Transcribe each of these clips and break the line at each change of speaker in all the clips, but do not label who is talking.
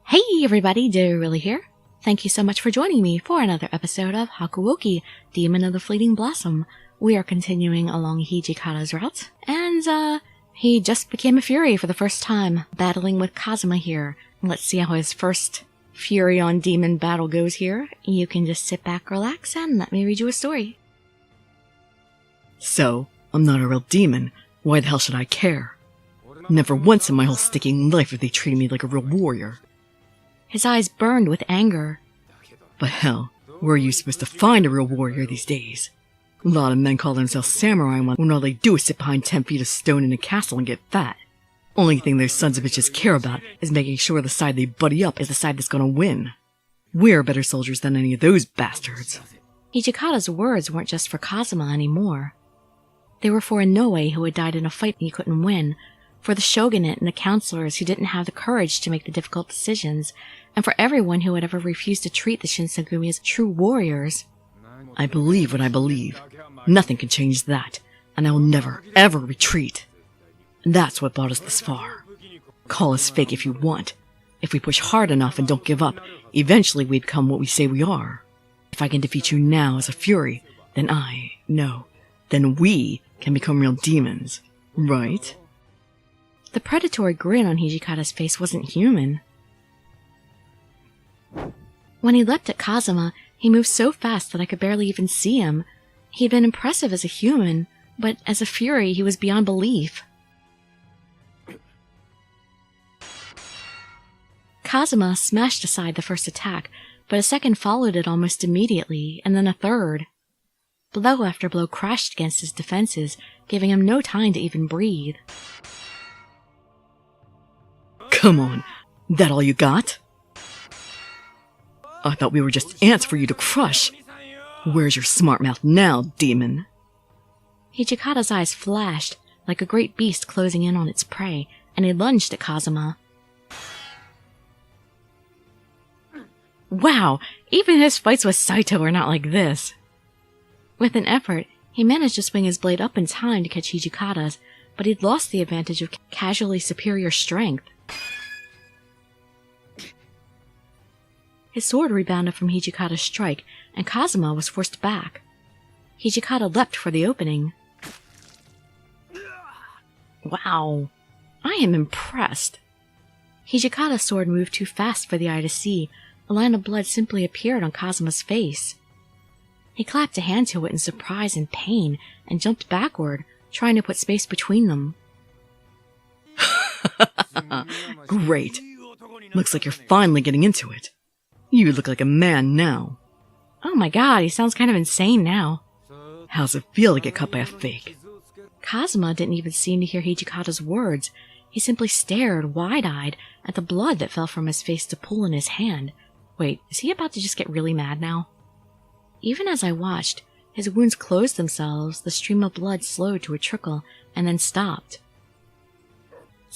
Hey everybody, Dirili here. Thank you so much for joining me for another episode of Hakuouki Demon of the Fleeting Blossom. We are continuing along Hijikata's route, and he just became a Fury for the first time, battling with Kazuma here. Let's see how his first Fury on Demon battle goes here. You can just sit back, relax, and let me read you a story.
So, I'm not a real demon. Why the hell should I care? Never once in my whole sticking life have they treated me like a real warrior.
His eyes burned with anger.
But hell, where are you supposed to find a real warrior these days? A lot of men call themselves samurai when all they do is sit behind 10 feet of stone in a castle and get fat. Only thing those sons of bitches care about is making sure the side they buddy up is the side that's gonna win. We're better soldiers than any of those bastards.
Hijikata's words weren't just for Kazuma anymore. They were for Inoue, who had died in a fight he couldn't win, for the shogunate and the counselors who didn't have the courage to make the difficult decisions, and for everyone who had ever refused to treat the Shinsengumi as true warriors.
I believe what I believe. Nothing can change that, and I will never, ever retreat. That's what brought us this far. Call us fake if you want. If we push hard enough and don't give up, eventually we become what we say we are. If I can defeat you now as a Fury, then then we can become real demons, right?
The predatory grin on Hijikata's face wasn't human. When he leapt at Kazuma, he moved so fast that I could barely even see him. He had been impressive as a human, but as a Fury he was beyond belief. Kazuma smashed aside the first attack, but a second followed it almost immediately, and then a third. Blow after blow crashed against his defenses, giving him no time to even breathe.
Come on, that all you got? I thought we were just ants for you to crush. Where's your smart mouth now, demon?
Hijikata's eyes flashed, like a great beast closing in on its prey, and he lunged at Kazuma. Wow, even his fights with Saito are not like this. With an effort, he managed to swing his blade up in time to catch Hijikata's, but he'd lost the advantage of casually superior strength. His sword rebounded from Hijikata's strike, and Kazuma was forced back. Hijikata leapt for the opening. Wow, I am impressed. Hijikata's sword moved too fast for the eye to see. A line of blood simply appeared on Kazuma's face. He clapped a hand to it in surprise and pain, and jumped backward, trying to put space between them.
Great. Looks like you're finally getting into it. You look like a man now.
Oh my god, he sounds kind of insane now.
How's it feel to get cut by a fake?
Kazuma didn't even seem to hear Hijikata's words. He simply stared, wide-eyed, at the blood that fell from his face to pool in his hand. Wait, is he about to just get really mad now? Even as I watched, his wounds closed themselves, the stream of blood slowed to a trickle, and then stopped.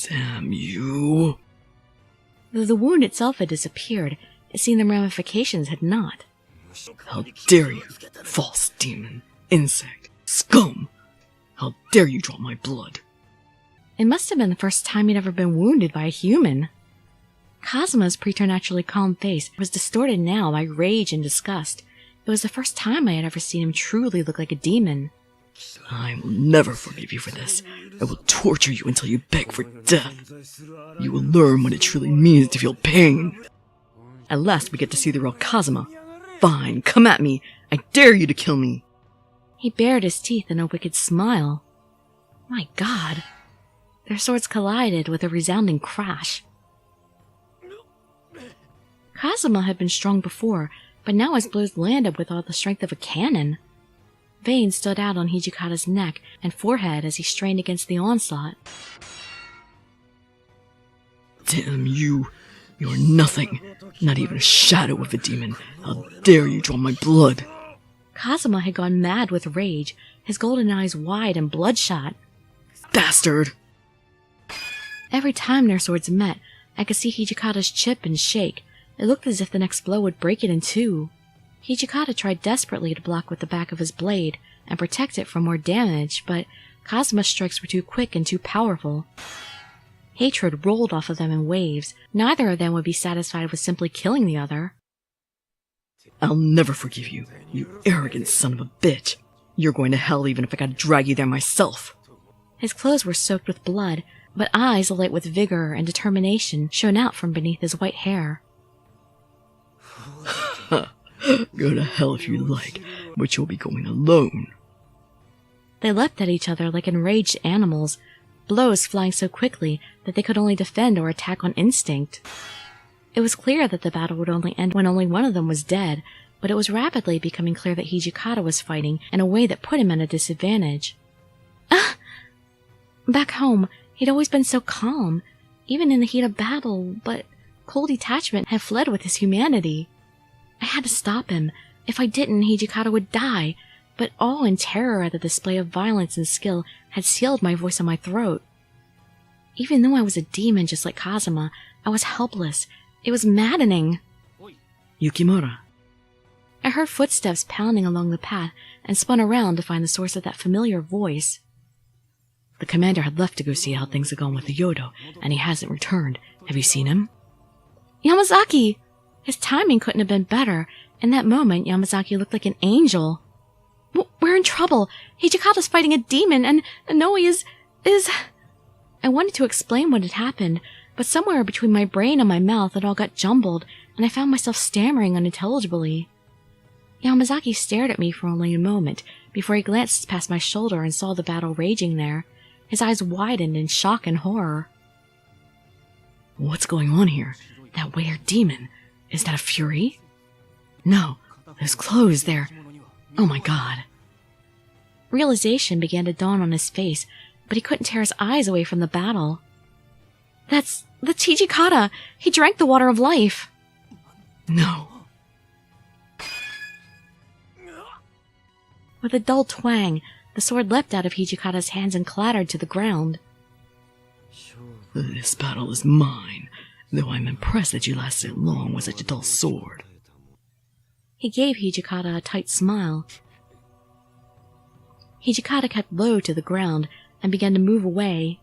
Damn you.
Though the wound itself had disappeared, it seemed the ramifications had not.
How dare you, false demon, insect, scum! How dare you draw my blood?
It must have been the first time he'd ever been wounded by a human. Kazuma's preternaturally calm face was distorted now by rage and disgust. It was the first time I had ever seen him truly look like a demon.
I will never forgive you for this. I will torture you until you beg for death. You will learn what it truly means to feel pain. At last we get to see the real Kazuma. Fine, come at me. I dare you to kill me.
He bared his teeth in a wicked smile. My god. Their swords collided with a resounding crash. Kazuma had been strong before, but now his blows landed with all the strength of a cannon. Veins stood out on Hijikata's neck and forehead as he strained against the onslaught.
Damn you. You're nothing. Not even a shadow of a demon. How dare you draw my blood?
Kazuma had gone mad with rage, his golden eyes wide and bloodshot.
Bastard!
Every time their swords met, I could see Hijikata's chip and shake. It looked as if the next blow would break it in two. Hijikata tried desperately to block with the back of his blade and protect it from more damage, but Kazuma's strikes were too quick and too powerful. Hatred rolled off of them in waves. Neither of them would be satisfied with simply killing the other.
I'll never forgive you, you arrogant son of a bitch. You're going to hell even if I gotta drag you there myself.
His clothes were soaked with blood, but eyes alight with vigor and determination shone out from beneath his white hair.
Go to hell if you like, but you'll be going alone.
They leapt at each other like enraged animals, blows flying so quickly that they could only defend or attack on instinct. It was clear that the battle would only end when only one of them was dead, but it was rapidly becoming clear that Hijikata was fighting in a way that put him at a disadvantage. Back home, he'd always been so calm, even in the heat of battle, but cold detachment had fled with his humanity. I had to stop him. If I didn't, Hijikata would die, but awe and terror at the display of violence and skill had sealed my voice in my throat. Even though I was a demon just like Kazuma, I was helpless. It was maddening.
Yukimura.
I heard footsteps pounding along the path and spun around to find the source of that familiar voice.
The commander had left to go see how things had gone with the Yodo, and he hasn't returned. Have you seen him?
Yamazaki! His timing couldn't have been better. In that moment, Yamazaki looked like an angel. We're in trouble. Hijikata's fighting a demon, and Noe is... I wanted to explain what had happened, but somewhere between my brain and my mouth it all got jumbled, and I found myself stammering unintelligibly. Yamazaki stared at me for only a moment, before he glanced past my shoulder and saw the battle raging there. His eyes widened in shock and horror.
What's going on here? That weird demon. Is that a fury? No, those clothes there. Oh my god.
Realization began to dawn on his face, but he couldn't tear his eyes away from the battle. That's Hijikata! He drank the water of life!
No.
With a dull twang, the sword leapt out of Hijikata's hands and clattered to the ground.
This battle is mine, though I'm impressed that you lasted long with such a dull sword.
He gave Hijikata a tight smile. Hijikata kept low to the ground and began to move away.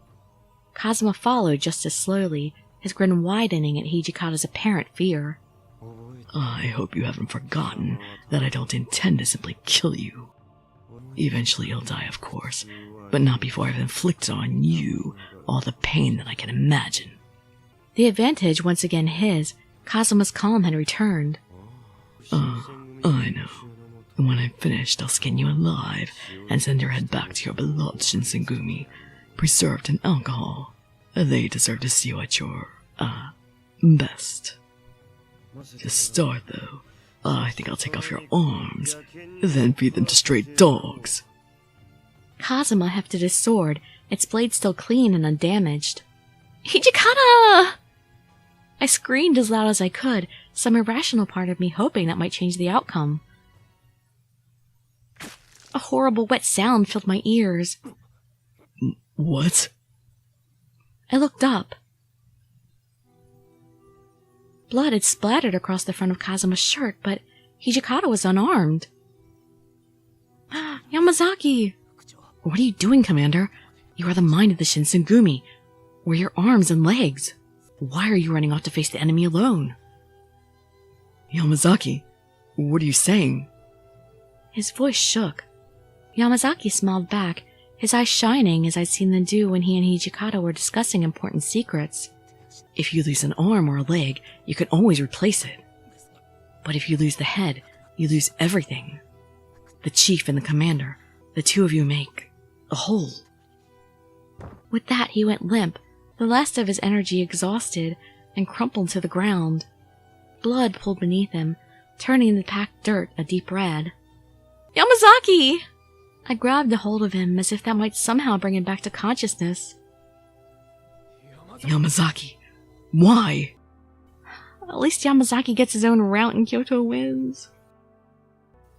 Kazuma followed just as slowly, his grin widening at Hijikata's apparent fear.
I hope you haven't forgotten that I don't intend to simply kill you. Eventually you'll die, of course, but not before I've inflicted on you all the pain that I can imagine.
The advantage once again his. Kazuma's calm had returned.
I know. When I'm finished, I'll skin you alive and send your head back to your beloved Shinsengumi, preserved in alcohol. They deserve to see you at your, best. To start, though, I think I'll take off your arms, then feed them to stray dogs.
Kazuma hefted his sword, its blade still clean and undamaged. Hijikata! I screamed as loud as I could, some irrational part of me hoping that might change the outcome. A horrible wet sound filled my ears.
What?
I looked up. Blood had splattered across the front of Kazuma's shirt, but Hijikata was unarmed. Yamazaki!
What are you doing, Commander? You are the mind of the Shinsengumi. We're your arms and legs. Why are you running off to face the enemy alone? Yamazaki, what are you saying?
His voice shook. Yamazaki smiled back, his eyes shining as I'd seen them do when he and Hijikata were discussing important secrets.
If you lose an arm or a leg, you can always replace it. But if you lose the head, you lose everything. The chief and the commander, the two of you make a whole.
With that, he went limp, the last of his energy exhausted, and crumpled to the ground. Blood pooled beneath him, turning the packed dirt a deep red. Yamazaki! I grabbed a hold of him as if that might somehow bring him back to consciousness.
Yamazaki, why?
At least Yamazaki gets his own route in Kyoto Winds.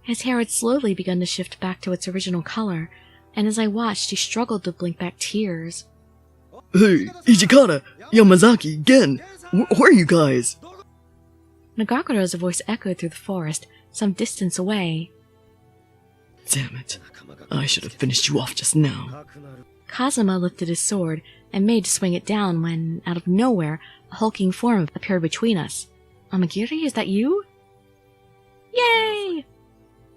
His hair had slowly begun to shift back to its original color, and as I watched, he struggled to blink back tears.
Hey, Hijikata! Yamazaki, again! Where are you guys?
Nagakuro's voice echoed through the forest, some distance away.
Damn it. I should have finished you off just now.
Kazuma lifted his sword, and made to swing it down when, out of nowhere, a hulking form appeared between us. Amagiri, is that you? Yay!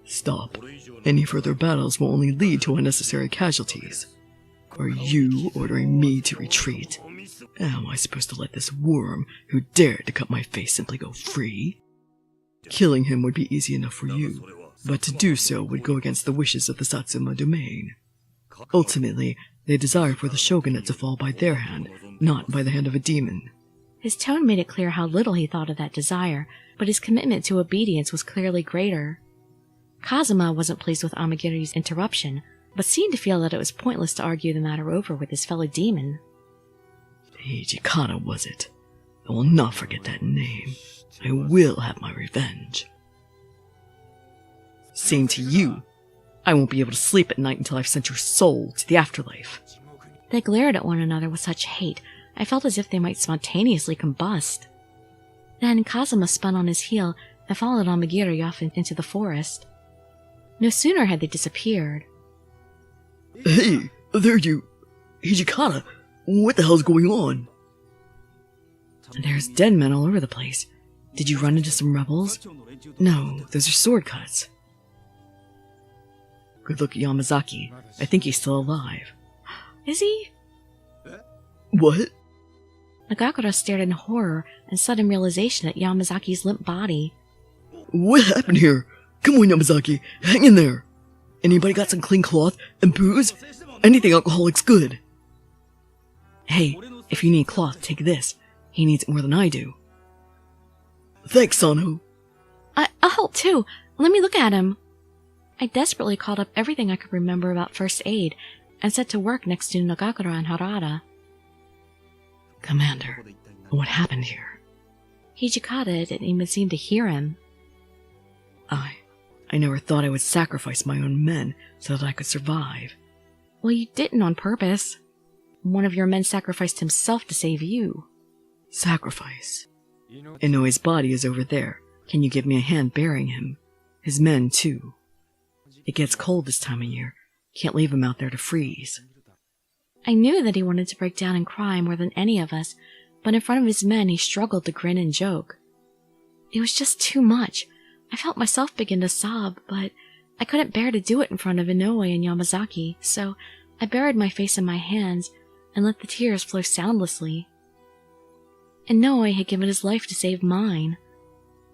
Stop. Any further battles will only lead to unnecessary casualties. Are you ordering me to retreat? How am I supposed to let this worm who dared to cut my face simply go free? Killing him would be easy enough for you, but to do so would go against the wishes of the Satsuma domain. Ultimately, they desire for the shogunate to fall by their hand, not by the hand of a demon.
His tone made it clear how little he thought of that desire, but his commitment to obedience was clearly greater. Kazuma wasn't pleased with Amagiri's interruption, but seemed to feel that it was pointless to argue the matter over with his fellow demon.
Hijikata, was it? I will not forget that name. I will have my revenge. Same to you. I won't be able to sleep at night until I've sent your soul to the afterlife.
They glared at one another with such hate, I felt as if they might spontaneously combust. Then Kazuma spun on his heel and followed Amagiri off into the forest. No sooner had they disappeared.
Hey, there you... Hijikata, what the hell's going on? There's dead men all over the place. Did you run into some rebels? No, those are sword cuts. Good look at Yamazaki. I think he's still alive.
Is he?
What?
Nagakura stared in horror and sudden realization at Yamazaki's limp body.
What happened here? Come on, Yamazaki, hang in there. Anybody got some clean cloth and booze? Anything alcoholic's good. Hey, if you need cloth, take this. He needs it more than I do. Thanks, Sano.
I'll help too. Let me look at him. I desperately called up everything I could remember about first aid and set to work next to Nagakura and Harada.
Commander, what happened here?
Hijikata didn't even seem to hear him.
I never thought I would sacrifice my own men so that I could survive.
Well, you didn't on purpose. One of your men sacrificed himself to save you.
Sacrifice? Inoe's body is over there. Can you give me a hand bearing him? His men, too. It gets cold this time of year. Can't leave him out there to freeze.
I knew that he wanted to break down and cry more than any of us, but in front of his men he struggled to grin and joke. It was just too much. I felt myself begin to sob, but I couldn't bear to do it in front of Inoue and Yamazaki, so I buried my face in my hands and let the tears flow soundlessly. Inoue had given his life to save mine.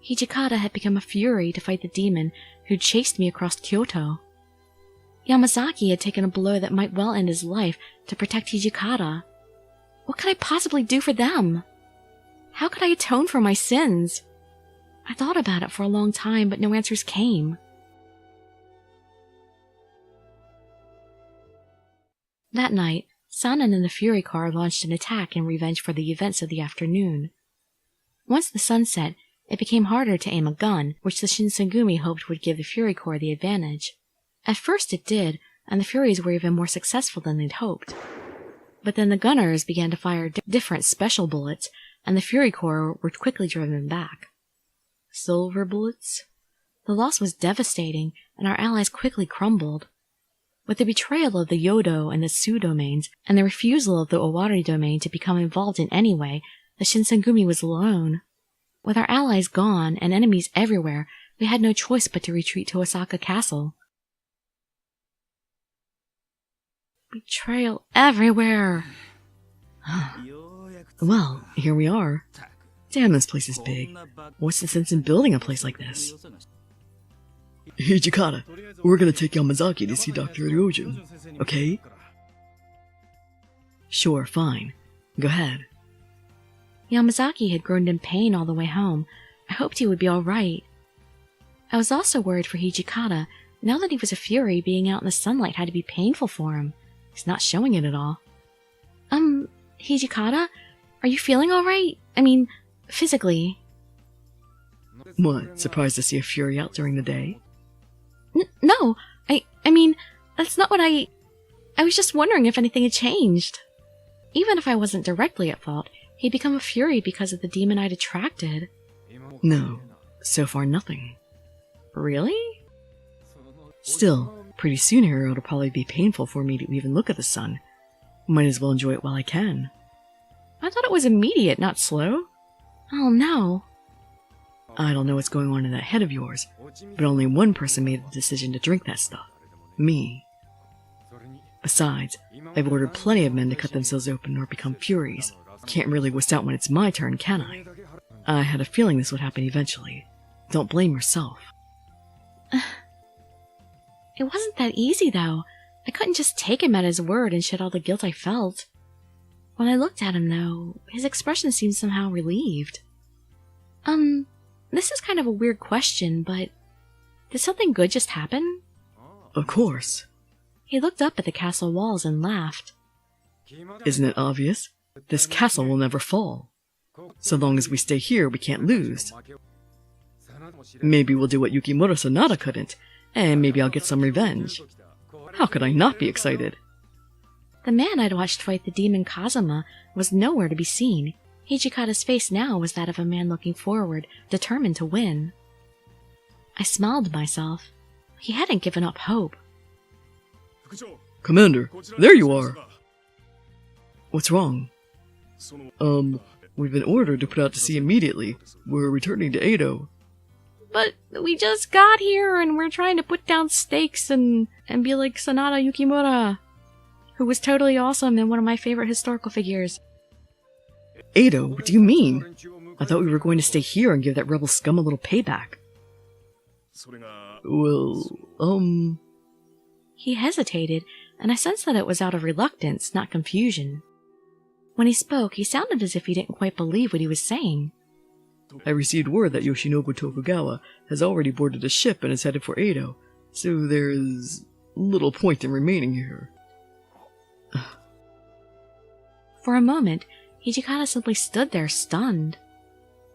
Hijikata had become a fury to fight the demon who chased me across Kyoto. Yamazaki had taken a blow that might well end his life to protect Hijikata. What could I possibly do for them? How could I atone for my sins? I thought about it for a long time, but no answers came. That night, Sanan and the Fury Car launched an attack in revenge for the events of the afternoon. Once the sun set, it became harder to aim a gun, which the Shinsengumi hoped would give the Fury Corps the advantage. At first it did, and the Furies were even more successful than they'd hoped. But then the gunners began to fire different special bullets, and the Fury Corps were quickly driven back. Silver bullets? The loss was devastating, and our allies quickly crumbled. With the betrayal of the Yodo and the Tsu domains, and the refusal of the Owari domain to become involved in any way, the Shinsengumi was alone. With our allies gone and enemies everywhere, we had no choice but to retreat to Osaka Castle. Betrayal everywhere!
Well, here we are. Damn, this place is big. What's the sense in building a place like this? Hijikata, we're gonna take Yamazaki to see Dr. Ryojin, okay? Sure, fine. Go ahead.
Yamazaki had groaned in pain all the way home. I hoped he would be alright. I was also worried for Hijikata. Now that he was a fury, being out in the sunlight had to be painful for him. He's not showing it at all. Hijikata? Are you feeling alright? I mean, physically.
What, surprised to see a fury out during the day?
No, I mean, that's not what I was just wondering if anything had changed. Even if I wasn't directly at fault, he'd become a fury because of the demon I'd attracted.
No, so far nothing.
Really?
Still, pretty soon here it'll probably be painful for me to even look at the sun. Might as well enjoy it while I can.
I thought it was immediate, not slow. Oh no.
I don't know what's going on in that head of yours, but only one person made the decision to drink that stuff. Me. Besides, I've ordered plenty of men to cut themselves open or become furies. Can't really wuss out when it's my turn, can I? I had a feeling this would happen eventually. Don't blame yourself.
It wasn't that easy, though. I couldn't just take him at his word and shed all the guilt I felt. When I looked at him, though, his expression seemed somehow relieved. This is kind of a weird question, but did something good just happen?
Of course.
He looked up at the castle walls and laughed.
Isn't it obvious? This castle will never fall. So long as we stay here, we can't lose. Maybe we'll do what Yukimura Sanada couldn't, and maybe I'll get some revenge. How could I not be excited?
The man I'd watched fight the demon Kazuma was nowhere to be seen. Hijikata's face now was that of a man looking forward, determined to win. I smiled to myself. He hadn't given up hope.
Commander, there you are! What's wrong? We've been ordered to put out to sea immediately. We're returning to Edo.
But we just got here and we're trying to put down stakes and be like Sanada Yukimura, who was totally awesome and one of my favorite historical figures.
Edo, what do you mean? I thought we were going to stay here and give that rebel scum a little payback. Well,
He hesitated, and I sensed that it was out of reluctance, not confusion. When he spoke, he sounded as if he didn't quite believe what he was saying.
I received word that Yoshinobu Tokugawa has already boarded a ship and is headed for Edo, so there's little point in remaining here.
For a moment, Hijikata simply stood there stunned.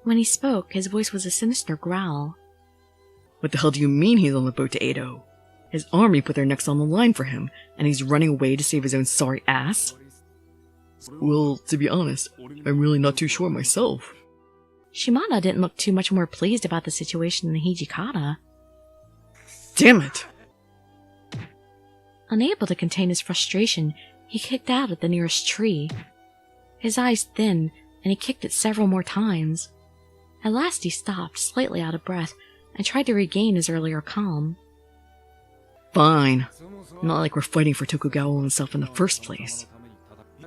When he spoke, his voice was a sinister growl.
What the hell do you mean he's on the boat to Edo? His army put their necks on the line for him, and he's running away to save his own sorry ass? Well, to be honest, I'm really not too sure myself.
Shimada didn't look too much more pleased about the situation than Hijikata.
Damn it!
Unable to contain his frustration, he kicked out at the nearest tree. His eyes thinned, and he kicked it several more times. At last he stopped, slightly out of breath, and tried to regain his earlier calm.
Fine. Not like we're fighting for Tokugawa himself in the first place.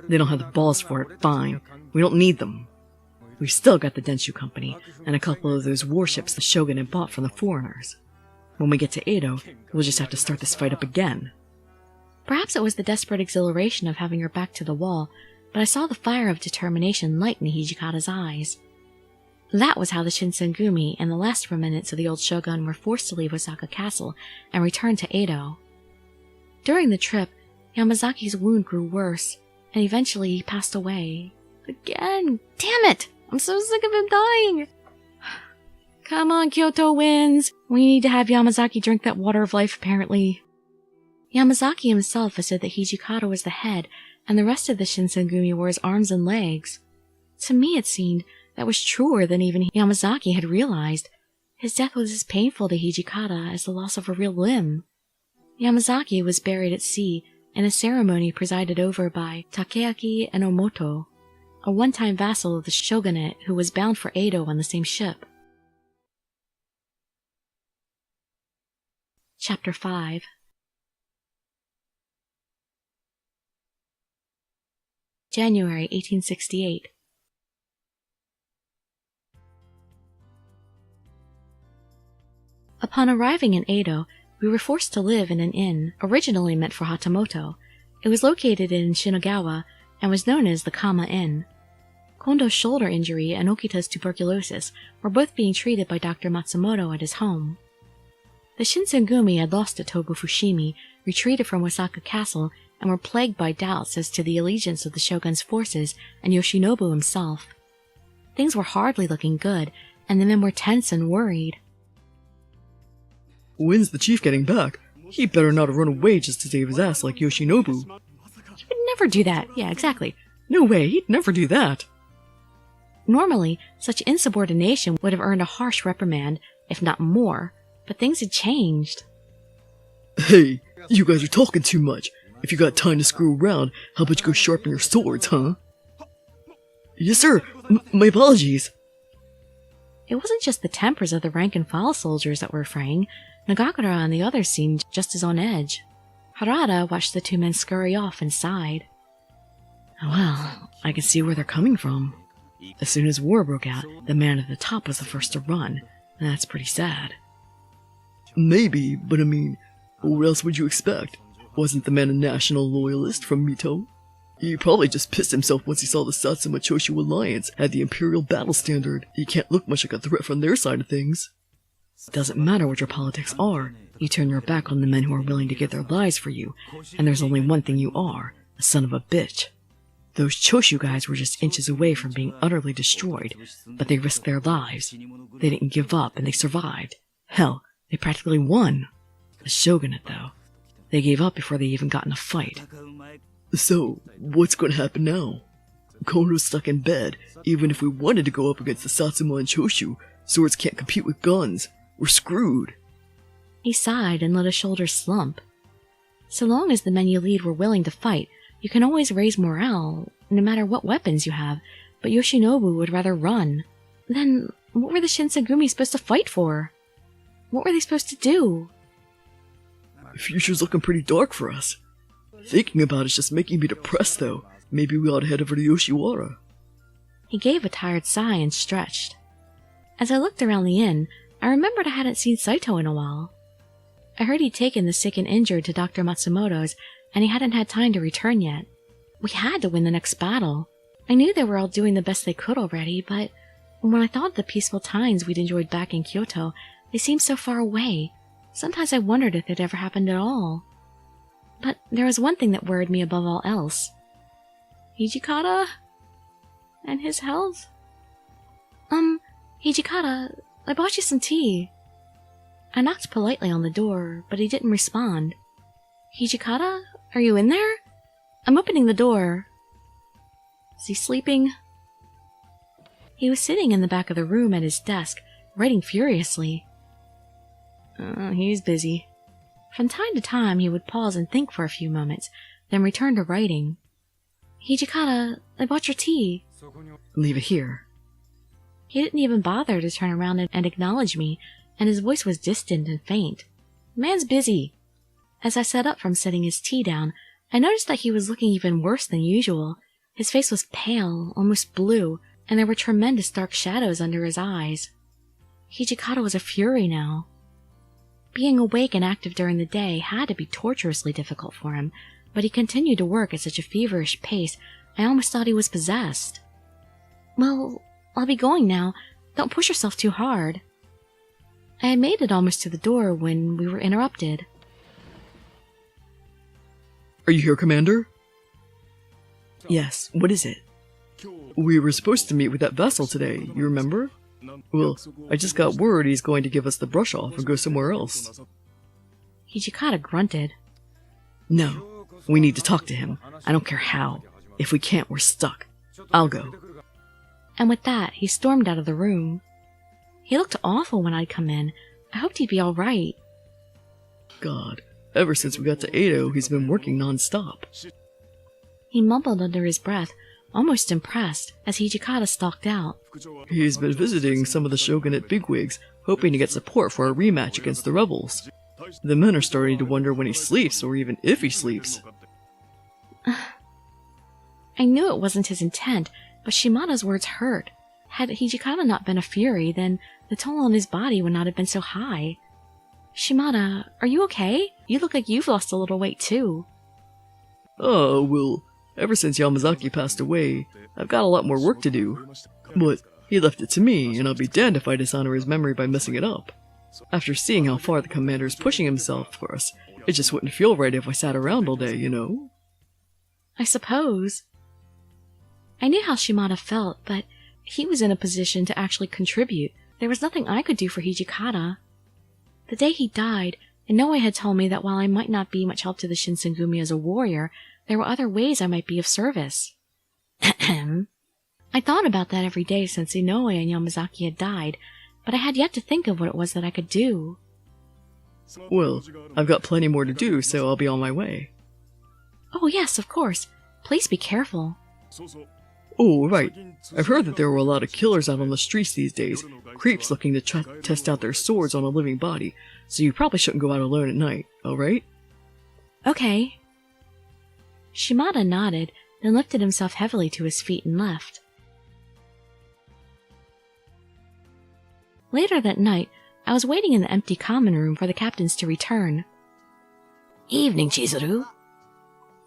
They don't have the balls for it, fine. We don't need them. We've still got the Denshu Company, and a couple of those warships the Shogun had bought from the foreigners. When we get to Edo, we'll just have to start this fight up again.
Perhaps it was the desperate exhilaration of having her back to the wall, but I saw the fire of determination light in Hijikata's eyes. That was how the Shinsengumi and the last remnants of the old shogun were forced to leave Osaka Castle and return to Edo. During the trip, Yamazaki's wound grew worse, and eventually he passed away. Again! Damn it! I'm so sick of him dying! Come on, Kyoto Winds! We need to have Yamazaki drink that water of life, apparently. Yamazaki himself has said that Hijikata was the head, and the rest of the Shinsengumi were his arms and legs. To me it seemed that was truer than even Yamazaki had realized. His death was as painful to Hijikata as the loss of a real limb. Yamazaki was buried at sea in a ceremony presided over by Takeaki Enomoto, a one-time vassal of the shogunate who was bound for Edo on the same ship. Chapter 5. January 1868. Upon arriving in Edo, we were forced to live in an inn originally meant for Hatamoto. It was located in Shinagawa and was known as the Kama Inn. Kondo's shoulder injury and Okita's tuberculosis were both being treated by Dr. Matsumoto at his home. The Shinsengumi had lost at Togo Fushimi, retreated from Osaka Castle, and were plagued by doubts as to the allegiance of the shogun's forces and Yoshinobu himself. Things were hardly looking good, and the men were tense and worried.
When's the chief getting back? He better not have run away just to save his ass like Yoshinobu.
He would never do that. Yeah, exactly.
No way, he'd never do that.
Normally, such insubordination would have earned a harsh reprimand, if not more, but things had changed.
Hey, you guys are talking too much. If you got time to screw around, how about you go sharpen your swords, huh? Yes, sir. My apologies.
It wasn't just the tempers of the rank-and-file soldiers that were fraying. Nagakura and the others seemed just as on edge. Harada watched the two men scurry off and sighed.
Well, I can see where they're coming from. As soon as war broke out, the man at the top was the first to run, and that's pretty sad. Maybe, but I mean, what else would you expect? Wasn't the man a national loyalist from Mito? He probably just pissed himself once he saw the Satsuma Choshu alliance had the Imperial battle standard. He can't look much like a threat from their side of things. Doesn't matter what your politics are, you turn your back on the men who are willing to give their lives for you, and there's only one thing you are, a son of a bitch. Those Choshu guys were just inches away from being utterly destroyed, but they risked their lives. They didn't give up, and they survived. Hell, they practically won. The shogunate, though. They gave up before they even got in a fight. So, what's going to happen now? Kono's stuck in bed. Even if we wanted to go up against the Satsuma and Choshu, swords can't compete with guns. We're screwed.
He sighed and let his shoulders slump. So long as the men you lead were willing to fight, you can always raise morale, no matter what weapons you have, but Yoshinobu would rather run. Then, what were the Shinsengumi supposed to fight for? What were they supposed to do?
The future's looking pretty dark for us. Thinking about it's just making me depressed, though. Maybe we ought to head over to Yoshiwara.
He gave a tired sigh and stretched. As I looked around the inn, I remembered I hadn't seen Saito in a while. I heard he'd taken the sick and injured to Dr. Matsumoto's, and he hadn't had time to return yet. We had to win the next battle. I knew they were all doing the best they could already, but when I thought of the peaceful times we'd enjoyed back in Kyoto, they seemed so far away. Sometimes I wondered if they'd ever happened at all. But there was one thing that worried me above all else. Hijikata? And his health? Hijikata, I bought you some tea. I knocked politely on the door, but he didn't respond. Hijikata? Are you in there? I'm opening the door. Is he sleeping? He was sitting in the back of the room at his desk, writing furiously. He's busy. From time to time, he would pause and think for a few moments, then return to writing. Hijikata, I bought your tea.
Leave it here.
He didn't even bother to turn around and acknowledge me, and his voice was distant and faint. The man's busy. As I sat up from setting his tea down, I noticed that he was looking even worse than usual. His face was pale, almost blue, and there were tremendous dark shadows under his eyes. Hijikata was a fury now. Being awake and active during the day had to be torturously difficult for him, but he continued to work at such a feverish pace, I almost thought he was possessed. Well, I'll be going now. Don't push yourself too hard. I had made it almost to the door when we were interrupted.
Are you here, Commander?
Yes, what is it?
We were supposed to meet with that vessel today, you remember? Well, I just got word he's going to give us the brush off and go somewhere else.
Hijikata grunted.
No, we need to talk to him. I don't care how. If we can't, we're stuck. I'll go.
And with that, he stormed out of the room. He looked awful when I'd come in. I hoped he'd be all right.
God, ever since we got to Edo, he's been working non-stop.
He mumbled under his breath, almost impressed, as Hijikata stalked out.
He's been visiting some of the shogunate bigwigs, hoping to get support for a rematch against the rebels. The men are starting to wonder when he sleeps, or even if he sleeps.
I knew it wasn't his intent, but Shimada's words hurt. Had Hijikata not been a fury, then the toll on his body would not have been so high. Shimada, are you okay? You look like you've lost a little weight too.
Oh, well, ever since Yamazaki passed away, I've got a lot more work to do. But he left it to me, and I'll be damned if I dishonor his memory by messing it up. After seeing how far the commander is pushing himself for us, it just wouldn't feel right if I sat around all day, you know?
I suppose. I knew how Shimada felt, but he was in a position to actually contribute. There was nothing I could do for Hijikata. The day he died, Inoue had told me that while I might not be much help to the Shinsengumi as a warrior, there were other ways I might be of service. I thought about that every day since Inoue and Yamazaki had died, but I had yet to think of what it was that I could do.
Well, I've got plenty more to do, so I'll be on my way.
Oh yes, of course. Please be careful.
Oh, right. I've heard that there were a lot of killers out on the streets these days, creeps looking to test out their swords on a living body, so you probably shouldn't go out alone at night, alright?
Okay. Shimada nodded, then lifted himself heavily to his feet and left. Later that night, I was waiting in the empty common room for the captains to return.
Evening, Chizuru.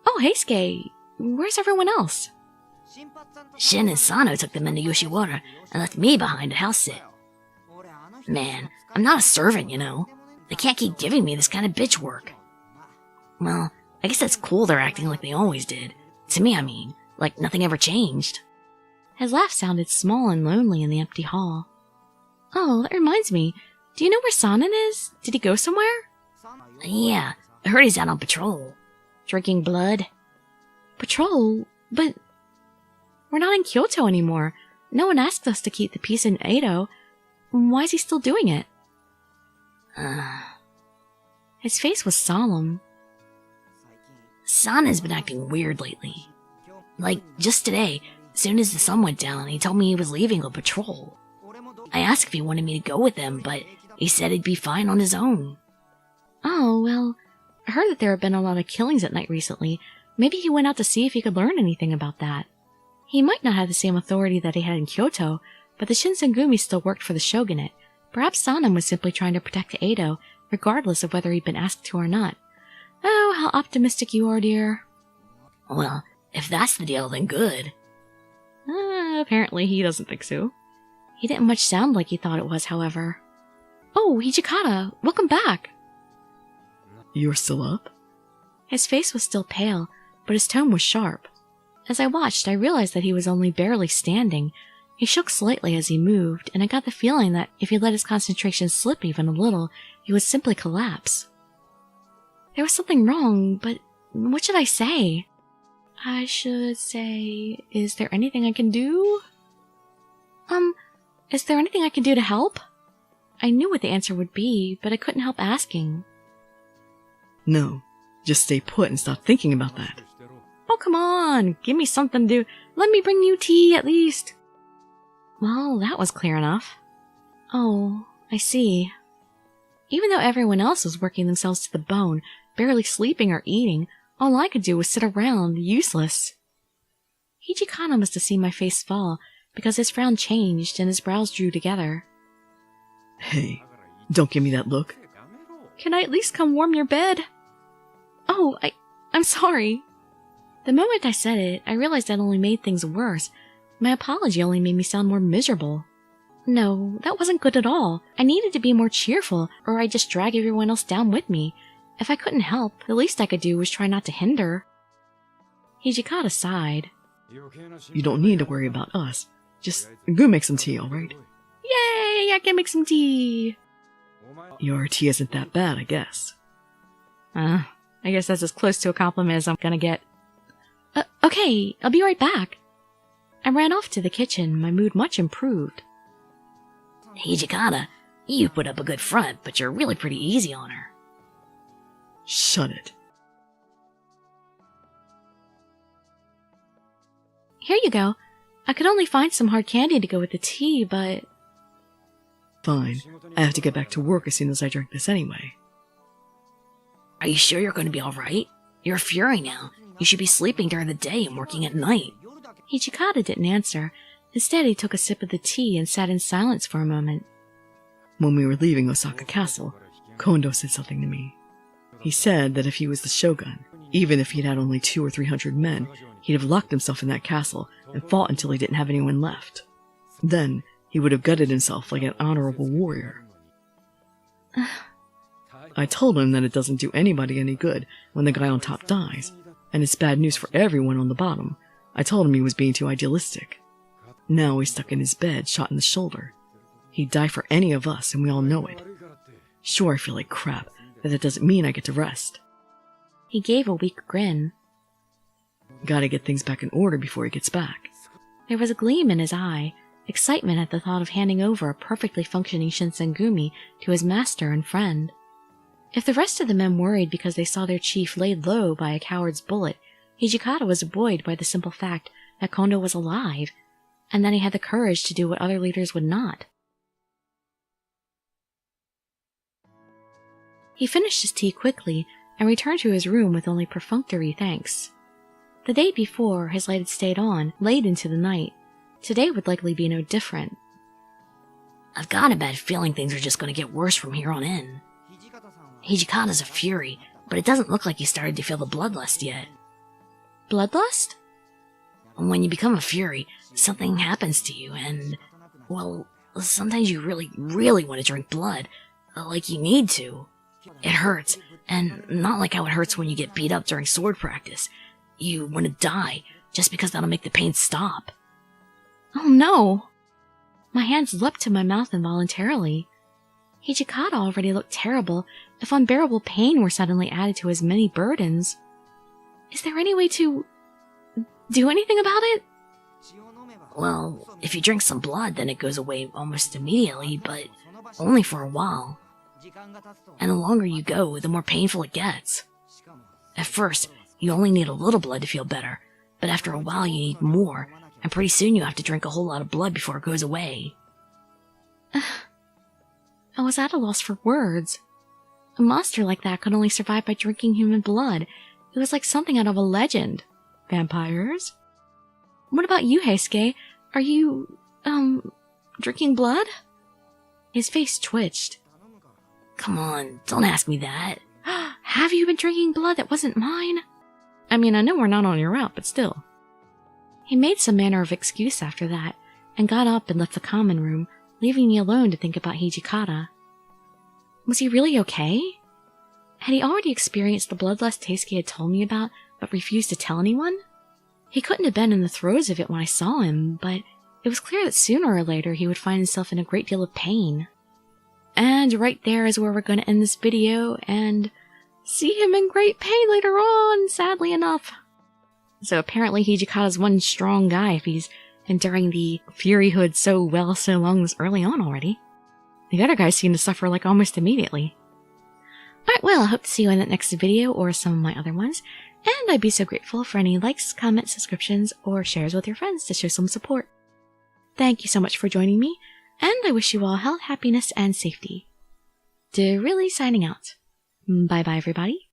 Oh, hey, Skye. Where's everyone else?
Shin and Sano took them into Yoshiwara and left me behind to house sit. Man, I'm not a servant, you know. They can't keep giving me this kind of bitch work. Well, I guess that's cool they're acting like they always did. To me, I mean, like nothing ever changed.
His laugh sounded small and lonely in the empty hall. Oh, that reminds me. Do you know where Sanan is? Did he go somewhere?
Yeah, I heard he's out on patrol. Drinking blood.
Patrol? But we're not in Kyoto anymore. No one asked us to keep the peace in Edo. Why is he still doing it? His face was solemn.
Sanan's been acting weird lately. Like, just today, as soon as the sun went down, he told me he was leaving on patrol. I asked if he wanted me to go with him, but he said he'd be fine on his own.
Oh, well, I heard that there have been a lot of killings at night recently. Maybe he went out to see if he could learn anything about that. He might not have the same authority that he had in Kyoto, but the Shinsengumi still worked for the shogunate. Perhaps Sanan was simply trying to protect Edo, regardless of whether he'd been asked to or not. Oh, how optimistic you are, dear.
Well, if that's the deal, then good.
Apparently he doesn't think so. He didn't much sound like he thought it was, however. Oh, Hijikata, welcome back.
You're still up?
His face was still pale, but his tone was sharp. As I watched, I realized that he was only barely standing. He shook slightly as he moved, and I got the feeling that if he let his concentration slip even a little, he would simply collapse. There was something wrong, but what should I say? I should say, is there anything I can do? Is there anything I can do to help? I knew what the answer would be, but I couldn't help asking.
No, just stay put and stop thinking about that.
Oh, come on, give me something to do. Let me bring you tea, at least. Well, that was clear enough. Oh, I see. Even though everyone else was working themselves to the bone, barely sleeping or eating, all I could do was sit around, useless. Hijikata must have seen my face fall, because his frown changed and his brows drew together.
Hey, don't give me that look.
Can I at least come warm your bed? Oh, I'm sorry. The moment I said it, I realized that only made things worse. My apology only made me sound more miserable. No, that wasn't good at all. I needed to be more cheerful, or I'd just drag everyone else down with me. If I couldn't help, the least I could do was try not to hinder. Hijikata sighed.
You don't need to worry about us. Just go make some tea, alright?
Yay, I can make some tea!
Your tea isn't that bad, I guess.
I guess that's as close to a compliment as I'm gonna get. Okay, I'll be right back. I ran off to the kitchen, my mood much improved.
Hijikata, you put up a good front, but you're really pretty easy on her.
Shut it.
Here you go. I could only find some hard candy to go with the tea, but...
Fine. I have to get back to work as soon as I drink this anyway.
Are you sure you're going to be alright? You're a fury now. You should be sleeping during the day and working at night.
Hijikata didn't answer. Instead, he took a sip of the tea and sat in silence for a moment.
When we were leaving Osaka Castle, Kondo said something to me. He said that if he was the shogun, even if he'd had only 200 or 300 men, he'd have locked himself in that castle and fought until he didn't have anyone left. Then, he would have gutted himself like an honorable warrior. I told him that it doesn't do anybody any good when the guy on top dies, and it's bad news for everyone on the bottom. I told him he was being too idealistic. Now he's stuck in his bed, shot in the shoulder. He'd die for any of us, and we all know it. Sure, I feel like crap, but that doesn't mean I get to rest.
He gave a weak grin.
Gotta get things back in order before he gets back.
There was a gleam in his eye, excitement at the thought of handing over a perfectly functioning Shinsengumi to his master and friend. If the rest of the men worried because they saw their chief laid low by a coward's bullet, Hijikata was buoyed by the simple fact that Kondo was alive, and that he had the courage to do what other leaders would not. He finished his tea quickly and returned to his room with only perfunctory thanks. The day before, his light had stayed on late into the night. Today would likely be no different. I've got a bad feeling things are just going to get worse from here on in. Hijikata's a fury, but it doesn't look like he started to feel the bloodlust yet. Bloodlust? When you become a fury, something happens to you, and, well, sometimes you really, really want to drink blood, like you need to. It hurts, and not like how it hurts when you get beat up during sword practice. You want to die, just because that'll make the pain stop. Oh no! My hands leapt to my mouth involuntarily. Hijikata already looked terrible if unbearable pain were suddenly added to his many burdens. Is there any way to do anything about it? Well, if you drink some blood, then it goes away almost immediately, but only for a while. And the longer you go, the more painful it gets. At first, you only need a little blood to feel better, but after a while you need more, and pretty soon you have to drink a whole lot of blood before it goes away. I was at a loss for words. A monster like that could only survive by drinking human blood. It was like something out of a legend. Vampires? What about you, Heisuke? Are you, drinking blood? His face twitched. Come on, don't ask me that. Have you been drinking blood that wasn't mine? I mean, I know we're not on your route, but still. He made some manner of excuse after that, and got up and left the common room, leaving me alone to think about Hijikata. Was he really okay? Had he already experienced the bloodlust Heisuke had told me about, but refused to tell anyone? He couldn't have been in the throes of it when I saw him, but it was clear that sooner or later he would find himself in a great deal of pain. And right there is where we're going to end this video, and see him in great pain later on, sadly enough. So apparently Hijikata's one strong guy if he's enduring the furyhood so well so long this early on already. The other guys seem to suffer like almost immediately. Alright, well, I hope to see you in that next video or some of my other ones, and I'd be so grateful for any likes, comments, subscriptions, or shares with your friends to show some support. Thank you so much for joining me, and I wish you all health, happiness, and safety. Dirili signing out. Bye bye everybody.